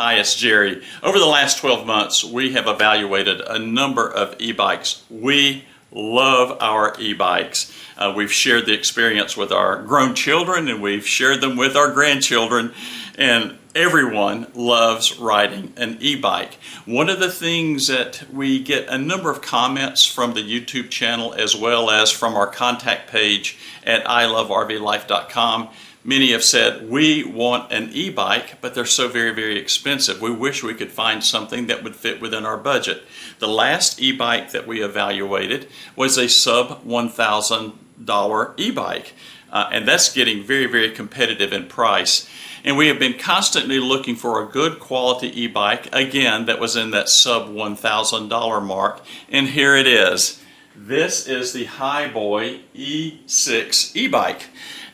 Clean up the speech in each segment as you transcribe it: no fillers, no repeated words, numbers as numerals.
Hi, it's Jerry. Over the last 12 months, we have evaluated a number of e-bikes. We love our e-bikes. We've shared the experience with our grown children and we've shared them with our grandchildren, and everyone loves riding an e-bike. One of the things that we get a number of comments from the YouTube channel as well as from our contact page at ilovervlife.com. Many have said, we want an e-bike, but they're so very, very expensive. We wish we could find something that would fit within our budget. The last e-bike that we evaluated was a sub $1,000 e-bike, and that's getting very, very competitive in price. And we have been constantly looking for a good quality e-bike, again, that was in that sub $1,000 mark, and here it is. This is the Hiboy EX6 e-bike.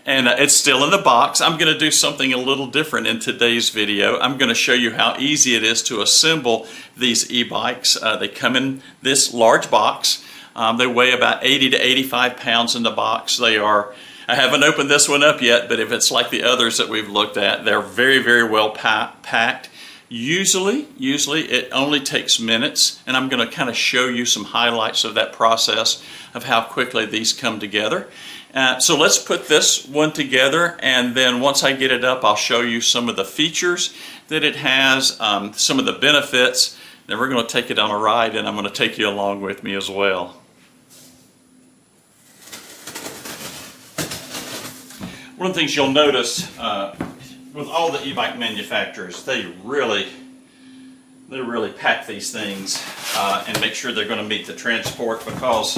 And it's still in the box. I'm going to do something a little different in today's video. I'm going to show you how easy it is to assemble these e-bikes. They come in this large box. They weigh about 80 to 85 pounds in the box. They are, I haven't opened this one up yet, but if it's like the others that we've looked at, they're very, very well packed. Usually it only takes minutes, and I'm going to kind of show you some highlights of that process of how quickly these come together. So let's put this one together, and then once I get it up, I'll show you some of the features that it has, some of the benefits. Then we're going to take it on a ride, and I'm going to take you along with me as well. One of the things you'll notice with all the e-bike manufacturers, they really pack these things and make sure they're going to meet the transport, because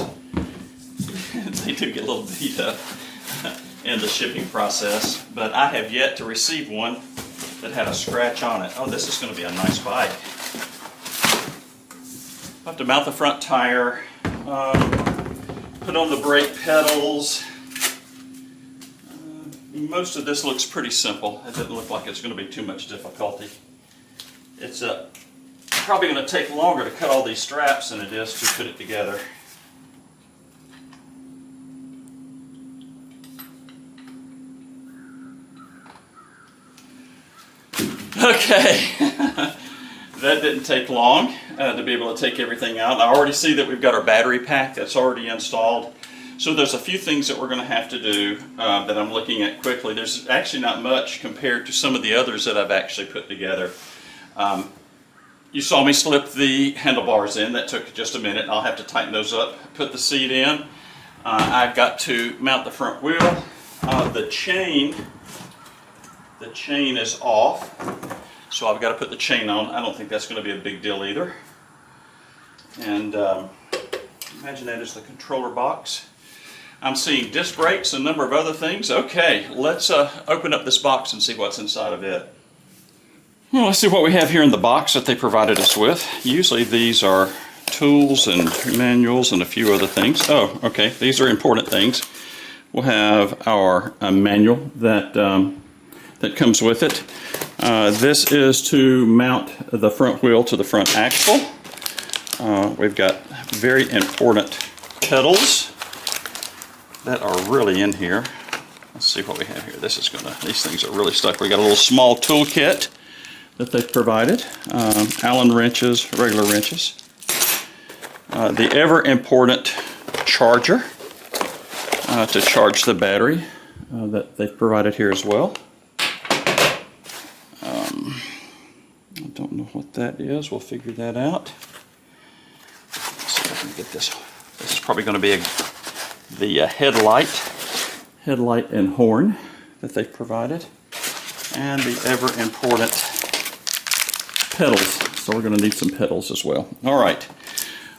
they do get a little beat up in the shipping process. But I have yet to receive one that had a scratch on it. Oh, this is going to be a nice bike. I have to mount the front tire, put on the brake pedals. Most of this looks pretty simple. It doesn't look like it's going to be too much difficulty. It's probably going to take longer to cut all these straps than it is to put it together. Okay, that didn't take long to be able to take everything out. I already see that we've got our battery pack that's already installed. So there's a few things that we're going to have to do that I'm looking at quickly. There's actually not much compared to some of the others that I've actually put together. You saw me slip the handlebars in. That took just a minute. I'll have to tighten those up, put the seat in. I've got to mount the front wheel. The chain is off, so I've got to put the chain on. I don't think that's going to be a big deal either. And imagine that is the controller box. I'm seeing disc brakes and a number of other things. Okay, let's open up this box and see what's inside of it. Well, let's see what we have here in the box that they provided us with. Usually these are tools and manuals and a few other things. Oh, okay, these are important things. We'll have our manual that comes with it. This is to mount the front wheel to the front axle. We've got very important pedals that are really in here. Let's see what we have here. These things are really stuck. We got a little small toolkit that they've provided. Allen wrenches, regular wrenches. The ever important charger to charge the battery that they've provided here as well. I don't know what that is. We'll figure that out. Let's see if I can get this. This is probably going to be the headlight and horn that they've provided, and the ever important pedals. So we're going to need some pedals as well. All right,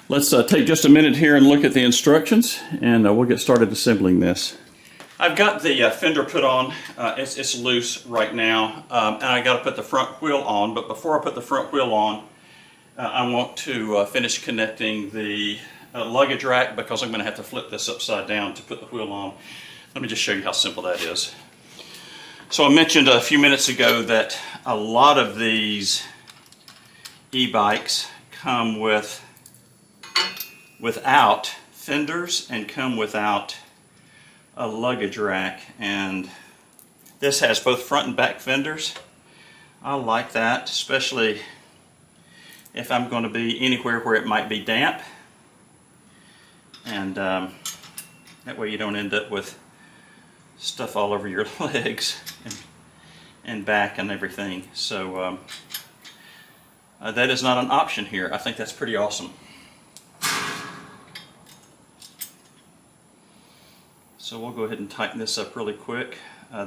let's take just a minute here and look at the instructions, and we'll get started assembling this. I've got the fender put on. It's loose right now, and I got to put the front wheel on. But before I put the front wheel on, I want to finish connecting the luggage rack, because I'm going to have to flip this upside down to put the wheel on. Let me just show you how simple that is. So I mentioned a few minutes ago that a lot of these e-bikes come without fenders and come without a luggage rack, and this has both front and back fenders. I like that, especially if I'm going to be anywhere where it might be damp. And that way you don't end up with stuff all over your legs and back and everything. So that is not an option here. I think that's pretty awesome. So we'll go ahead and tighten this up really quick.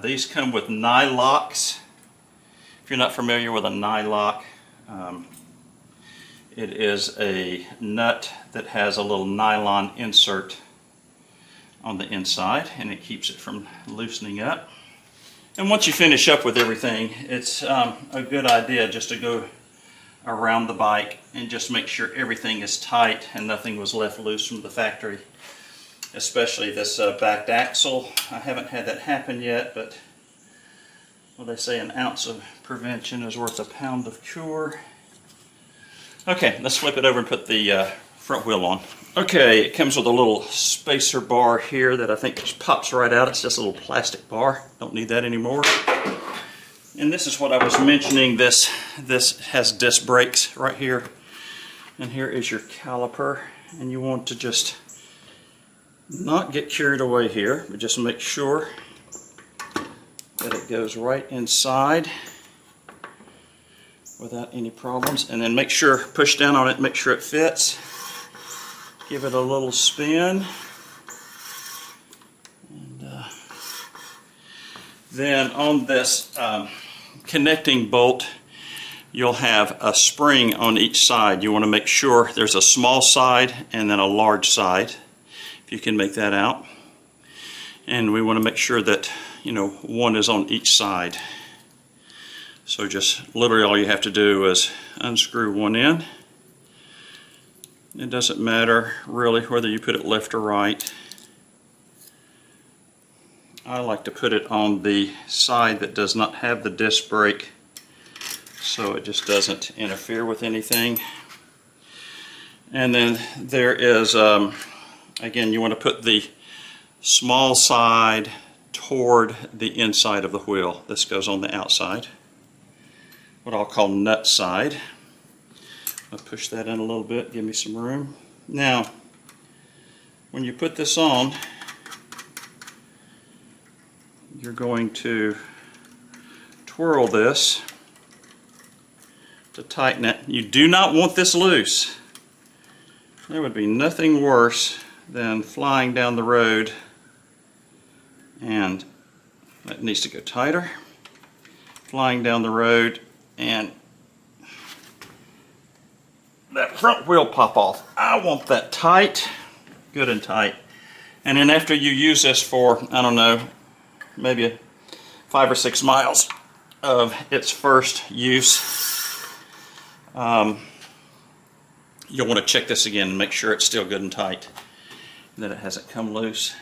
These come with nylocks. If you're not familiar with a nylock, it is a nut that has a little nylon insert on the inside, and it keeps it from loosening up. And once you finish up with everything, it's a good idea just to go around the bike and just make sure everything is tight and nothing was left loose from the factory. Especially this backed axle. I haven't had that happen yet, but well, they say an ounce of prevention is worth a pound of cure. Okay, let's flip it over and put the front wheel on. Okay, it comes with a little spacer bar here that I think just pops right out. It's just a little plastic bar. Don't need that anymore. And this is what I was mentioning. This has disc brakes right here. And here is your caliper. And you want to just not get carried away here, but just make sure that it goes right inside without any problems. And then make sure, push down on it, make sure it fits. Give it a little spin. And then on this connecting bolt, you'll have a spring on each side. You want to make sure there's a small side and then a large side. You can make that out, and we want to make sure that one is on each side. So just literally all you have to do is unscrew one end. It doesn't matter really whether you put it left or right. I like to put it on the side that does not have the disc brake, so it just doesn't interfere with anything. And then there is again, you want to put the small side toward the inside of the wheel. This goes on the outside, what I'll call nut side. I'll push that in a little bit, give me some room. Now, when you put this on, you're going to twirl this to tighten it. You do not want this loose. There would be nothing worse than flying down the road, and that needs to go tighter. Flying down the road and that front wheel pop off. I want that tight, good and tight. And then after you use this for, I don't know, maybe 5 or 6 miles of its first use, you'll want to check this again and make sure it's still good and tight, that it hasn't come loose.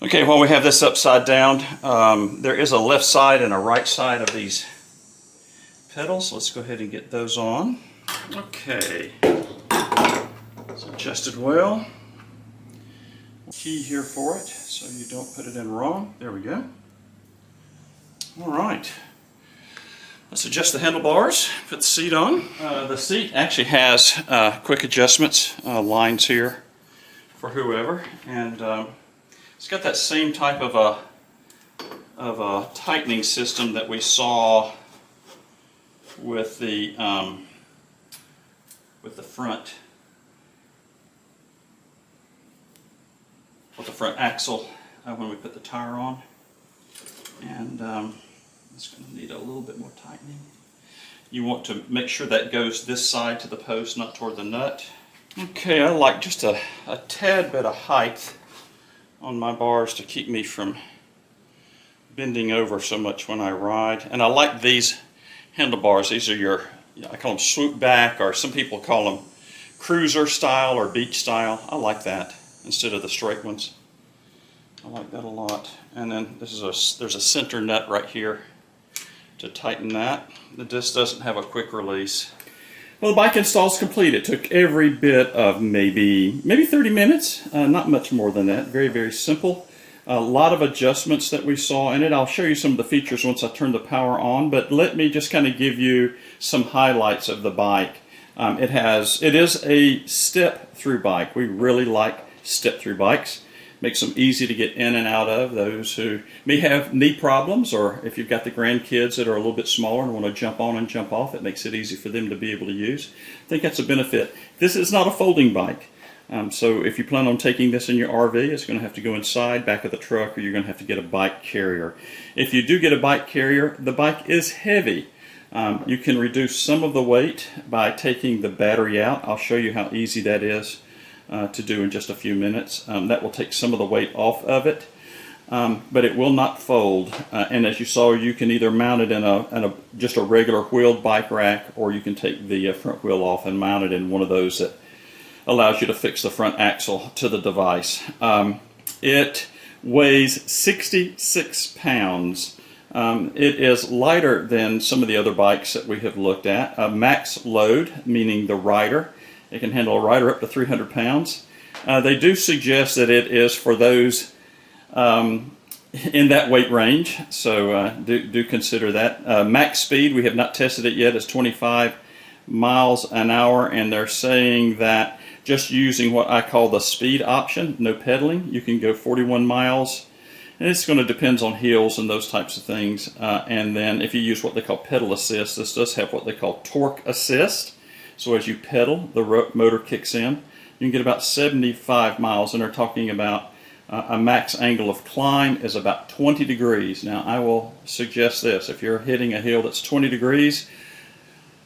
Okay, while we have this upside down, there is a left side and a right side of these pedals. Let's go ahead and get those on. Okay, it's adjusted well. Key here for it so you don't put it in wrong. There we go. All right. Let's adjust the handlebars, put the seat on. The seat actually has quick adjustments, lines here for whoever, and it's got that same type of a tightening system that we saw with the front axle when we put the tire on, and it's going to need a little bit more tightening. You want to make sure that goes this side to the post, not toward the nut. Okay, I like just a tad bit of height on my bars to keep me from bending over so much when I ride. And I like these handlebars. These are your, I call them swoop back, or some people call them cruiser style or beach style. I like that instead of the straight ones. I like that a lot. And then there's a center nut right here to tighten that. The disc doesn't have a quick release. Well, the bike install is complete. It took every bit of maybe 30 minutes, not much more than that. Very, very simple. A lot of adjustments that we saw in it. I'll show you some of the features once I turn the power on, but let me just kind of give you some highlights of the bike. It is a step-through bike. We really like step-through bikes. Makes them easy to get in and out of. Those who may have knee problems, or if you've got the grandkids that are a little bit smaller and want to jump on and jump off, it makes it easy for them to be able to use. I think that's a benefit. This is not a folding bike. So if you plan on taking this in your RV, it's going to have to go inside, back of the truck, or you're going to have to get a bike carrier. If you do get a bike carrier, the bike is heavy. You can reduce some of the weight by taking the battery out. I'll show you how easy that is to do in just a few minutes. That will take some of the weight off of it, but it will not fold. And as you saw, you can either mount it in just a regular wheeled bike rack, or you can take the front wheel off and mount it in one of those that allows you to fix the front axle to the device. It weighs 66 pounds. It is lighter than some of the other bikes that we have looked at. Max load, meaning the rider. It can handle a rider up to 300 pounds. They do suggest that it is for those in that weight range, so do consider that. Max speed, we have not tested it yet, is 25 miles an hour, and they're saying that just using what I call the speed option, no pedaling, you can go 41 miles. And it's going to depend on hills and those types of things. And then if you use what they call pedal assist, this does have what they call torque assist. So as you pedal, the motor kicks in. You can get about 75 miles, and they're talking about a max angle of climb is about 20 degrees. Now I will suggest this: if you're hitting a hill that's 20 degrees,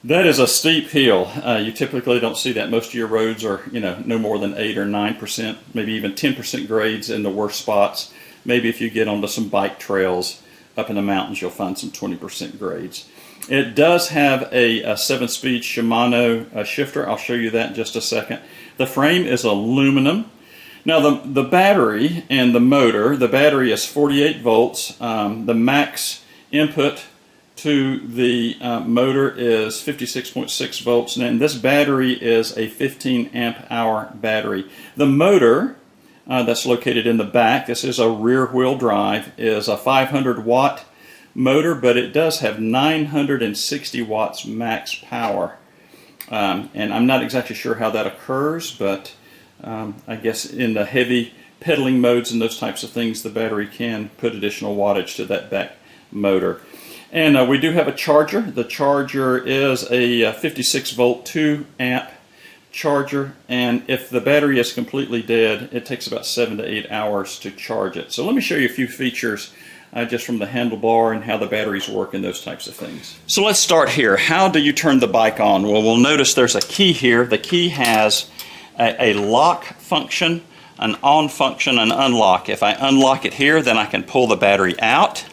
that is a steep hill. You typically don't see that. Most of your roads are, no more than 8 or 9%, maybe even 10% grades in the worst spots. Maybe if you get onto some bike trails up in the mountains, you'll find some 20% grades. It does have a 7-speed Shimano shifter. I'll show you that in just a second. The frame is aluminum. Now the battery and the motor, the battery is 48 volts. The max input to the motor is 56.6 volts, and this battery is a 15 amp hour battery. The motor that's located in the back, this is a rear wheel drive, is a 500 watt motor, but it does have 960 watts max power. And I'm not exactly sure how that occurs, but I guess in the heavy pedaling modes and those types of things, the battery can put additional wattage to that back motor. And we do have a charger. The charger is a 56 volt 2 amp charger, and if the battery is completely dead, it takes about 7 to 8 hours to charge it. So let me show you a few features just from the handlebar and how the batteries work and those types of things. So let's start here. How do you turn the bike on? Well, we'll notice there's a key here. The key has a lock function, an on function, and unlock. If I unlock it here, then I can pull the battery out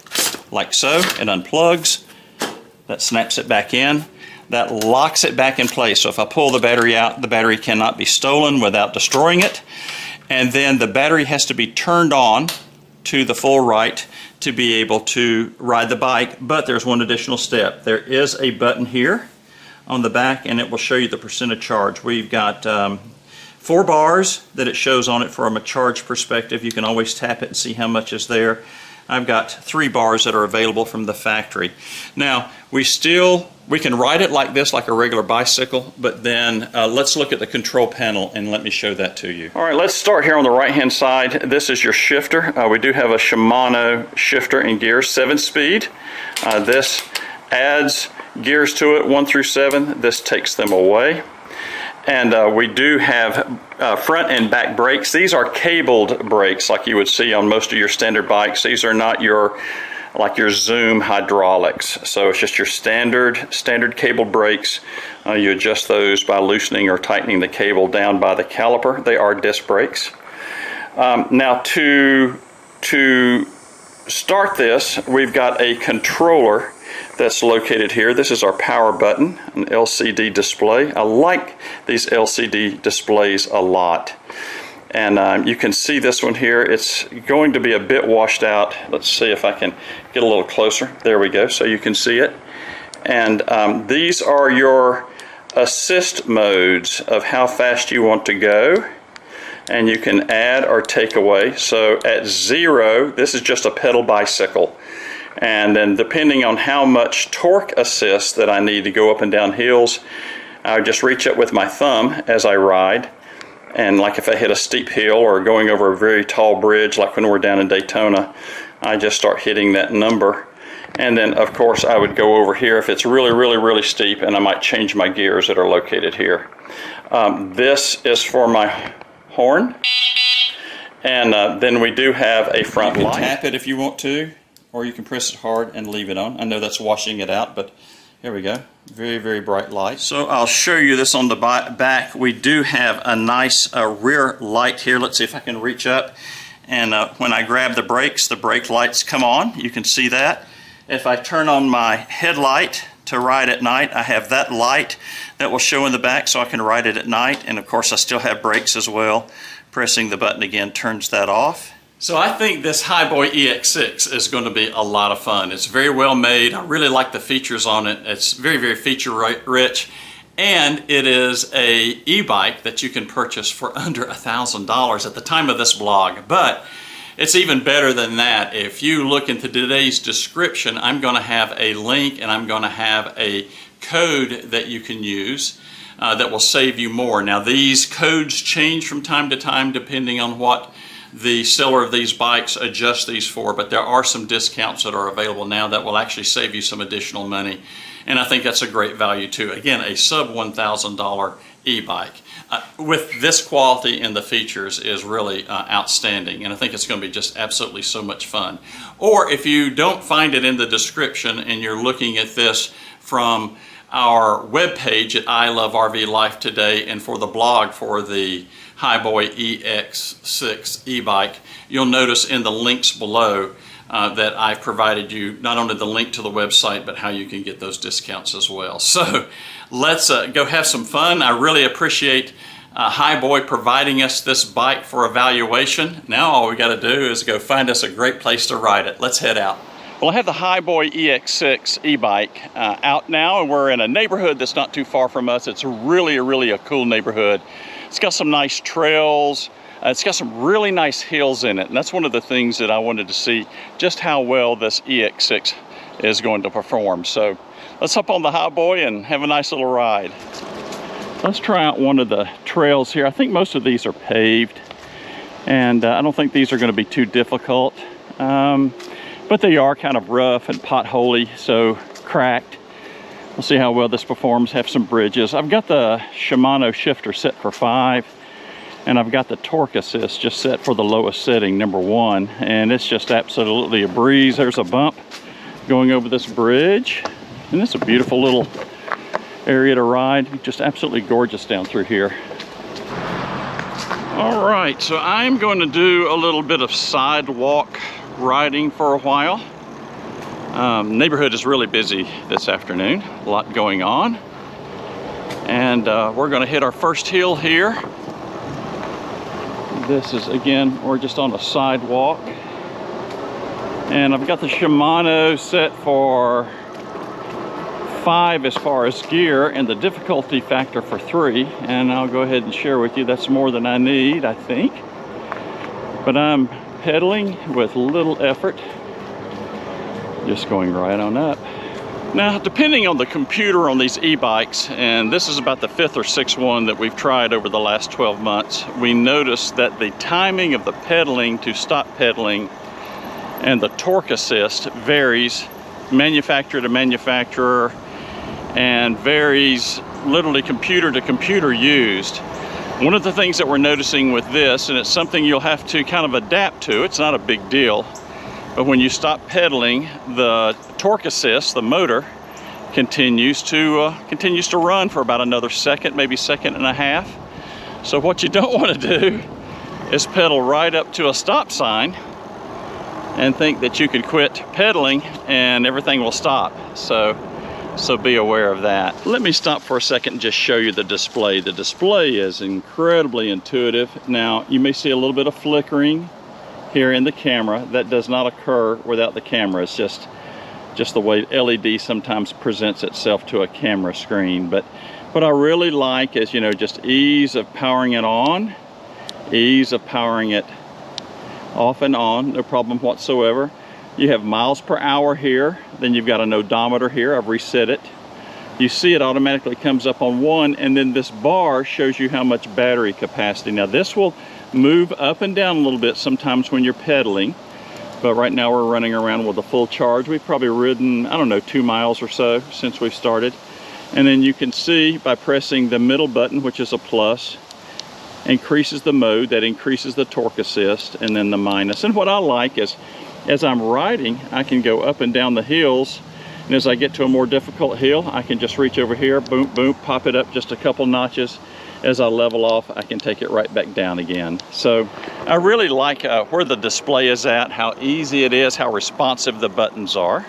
like so. It unplugs. That snaps it back in. That locks it back in place. So if I pull the battery out, the battery cannot be stolen without destroying it. And then the battery has to be turned on to the full right to be able to ride the bike. But there's one additional step. There is a button here on the back, and it will show you the percentage charge. We've got 4 bars that it shows on it from a charge perspective. You can always tap it and see how much is there. I've got 3 bars that are available from the factory. Now, we can ride it like this, like a regular bicycle, but then let's look at the control panel and let me show that to you. All right, let's start here on the right-hand side. This is your shifter. We do have a Shimano shifter and gears, 7-speed. This adds gears to it, 1 through 7. This takes them away. And we do have front and back brakes. These are cabled brakes like you would see on most of your standard bikes. These are not your Zoom hydraulics. So it's just your standard cabled brakes. You adjust those by loosening or tightening the cable down by the caliper. They are disc brakes. Now to start this, we've got a controller that's located here. This is our power button, an LCD display. I like these LCD displays a lot. And you can see this one here. It's going to be a bit washed out. Let's see if I can get a little closer. There we go, so you can see it. And these are your assist modes of how fast you want to go. and you can add or take away. So at 0, this is just a pedal bicycle. And then depending on how much torque assist that I need to go up and down hills, I just reach up with my thumb as I ride. And like if I hit a steep hill or going over a very tall bridge, like when we're down in Daytona, I just start hitting that number. And then of course I would go over here if it's really steep, and I might change my gears that are located here. This is for my horn. And then we do have a front light. You can tap it if you want to, or you can press it hard and leave it on. I know that's washing it out, but here we go. Very bright light. So I'll show you this on the back. We do have a nice rear light here. Let's see if I can reach up. And when I grab the brakes, the brake lights come on. You can see that. If I turn on my headlight to ride at night, I have that light that will show in the back so I can ride it at night. And of course I still have brakes as well. Pressing the button again turns that off. So I think this Hiboy EX6 is going to be a lot of fun. It's very well made. I really like the features on it. It's very feature rich. And it is a e-bike that you can purchase for under $1,000 at the time of this blog. But it's even better than that. If you look into today's description, I'm going to have a link and I'm going to have a code that you can use that will save you more. Now these codes change from time to time depending on what the seller of these bikes adjust these for, but there are some discounts that are available now that will actually save you some additional money, and I think that's a great value too. Again, a sub $1,000 e-bike with this quality and the features is really outstanding, and I think it's going to be just absolutely so much fun. Or if you don't find it in the description and you're looking at this from our webpage at ilovervlife today, and for the blog for the Hiboy EX6 e-bike, you'll notice in the links below that I've provided you not only the link to the website, but how you can get those discounts as well. So let's go have some fun. I really appreciate Hiboy providing us this bike for evaluation. Now all we got to do is go find us a great place to ride it. Let's head out. Well, I have the Hiboy EX6 e-bike out now, and we're in a neighborhood that's not too far from us. It's really a cool neighborhood. It's got some nice trails. It's got some really nice hills in it, and that's one of the things that I wanted to see, just how well this EX6 is going to perform. So let's hop on the Hiboy and have a nice little ride. Let's try out one of the trails here. I think most of these are paved, and I don't think these are going to be too difficult. But they are kind of rough and potholey, so cracked. We'll see how well this performs. Have some bridges. I've got the Shimano shifter set for 5, and I've got the torque assist just set for the lowest setting, number 1, and it's just absolutely a breeze. There's a bump going over this bridge, and it's a beautiful little area to ride. Just absolutely gorgeous down through here. All right, so I'm going to do a little bit of sidewalk riding for a while. Neighborhood is really busy this afternoon, a lot going on, and we're going to hit our first hill here. This is, again, we're just on a sidewalk, and I've got the Shimano set for 5 as far as gear, and the difficulty factor for 3, and I'll go ahead and share with you that's more than I need, I think. But I'm pedaling with little effort, just going right on up. Now, depending on the computer on these e-bikes, and this is about the 5th or 6th one that we've tried over the last 12 months, we noticed that the timing of the pedaling to stop pedaling and the torque assist varies manufacturer to manufacturer and varies literally computer to computer used. One of the things that we're noticing with this, and it's something you'll have to kind of adapt to, it's not a big deal, but when you stop pedaling, the torque assist, the motor, continues to run for about another second, maybe second and a half. So what you don't want to do is pedal right up to a stop sign and think that you could quit pedaling and everything will stop. So be aware of that. Let me stop for a second and just show you the display. The display is incredibly intuitive. Now, you may see a little bit of flickering here in the camera. That does not occur without the camera. It's just the way LED sometimes presents itself to a camera screen. But what I really like is, you know, just ease of powering it on Ease of powering it off and on, no problem whatsoever. You have miles per hour here, then you've got an odometer here. I've reset it. You see it automatically comes up on 1, and then this bar shows you how much battery capacity. Now this will move up and down a little bit sometimes when you're pedaling, but right now we're running around with a full charge. We've probably ridden, I don't know, 2 miles or so since we've started. And then you can see by pressing the middle button, which is a plus, increases the mode, that increases the torque assist, and then the minus. And what I like is, as I'm riding, I can go up and down the hills, and as I get to a more difficult hill, I can just reach over here, boom, boom, pop it up just a couple notches. As I level off, I can take it right back down again. So I really like where the display is at, how easy it is, how responsive the buttons are.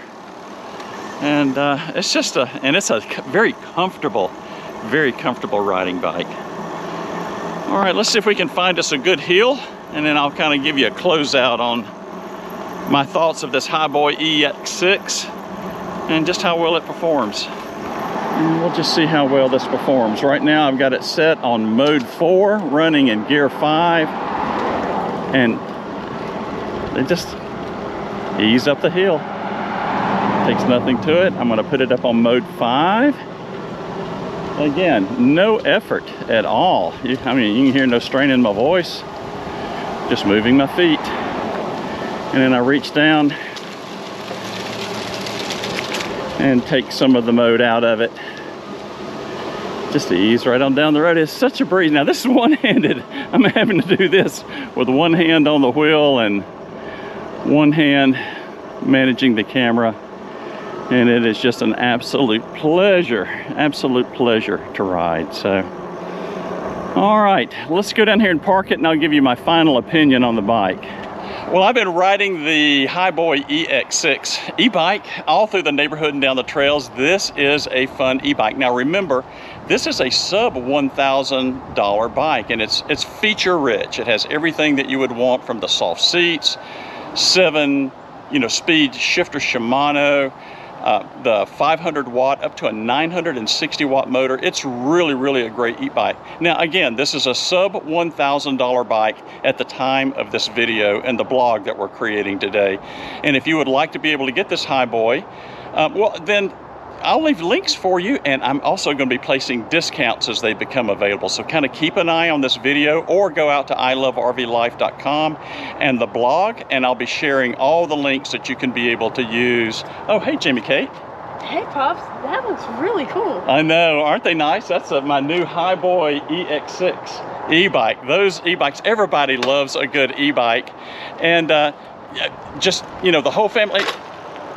And it's just it's a very comfortable riding bike. All right, let's see if we can find us a good hill, and then I'll kind of give you a closeout on my thoughts of this Hiboy EX6 and just how well it performs. And we'll just see how well this performs. Right now I've got it set on mode 4, running in gear 5, and it just ease up the hill. Takes nothing to it. I'm going to put it up on mode 5. Again, no effort at all. I mean, you can hear no strain in my voice. Just moving my feet. And then I reach down and take some of the mode out of it. Just to ease right on down the road. It's such a breeze. Now this is one-handed. I'm having to do this with one hand on the wheel and one hand managing the camera. And it is just an absolute pleasure to ride. So, all right, let's go down here and park it, and I'll give you my final opinion on the bike. Well, I've been riding the Hiboy EX6 e-bike all through the neighborhood and down the trails. This is a fun e-bike. Now remember, this is a sub $1,000 bike, and it's feature rich. It has everything that you would want, from the soft seats, 7 speed shifter Shimano, the 500 watt up to a 960 watt motor. It's really a great e-bike. Now again, this is a sub $1,000 bike at the time of this video and the blog that we're creating today. And if you would like to be able to get this Hiboy, well then I'll leave links for you, and I'm also going to be placing discounts as they become available. So kind of keep an eye on this video, or go out to ilovervlife.com and the blog, and I'll be sharing all the links that you can be able to use. Oh, hey, Jamie Kate. Hey, Pops, that looks really cool. I know, aren't they nice? That's my new Hiboy EX6 e-bike. Those e-bikes, everybody loves a good e-bike. And just, the whole family,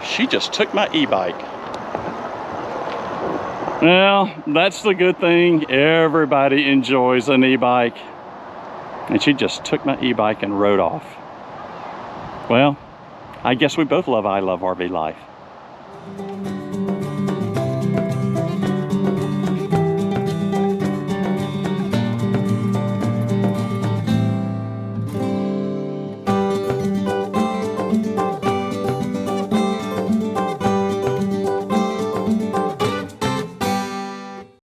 she just took my e-bike. Well, that's the good thing. Everybody enjoys an e-bike. And she just took my e-bike and rode off. Well, I guess we both love I Love RV Life.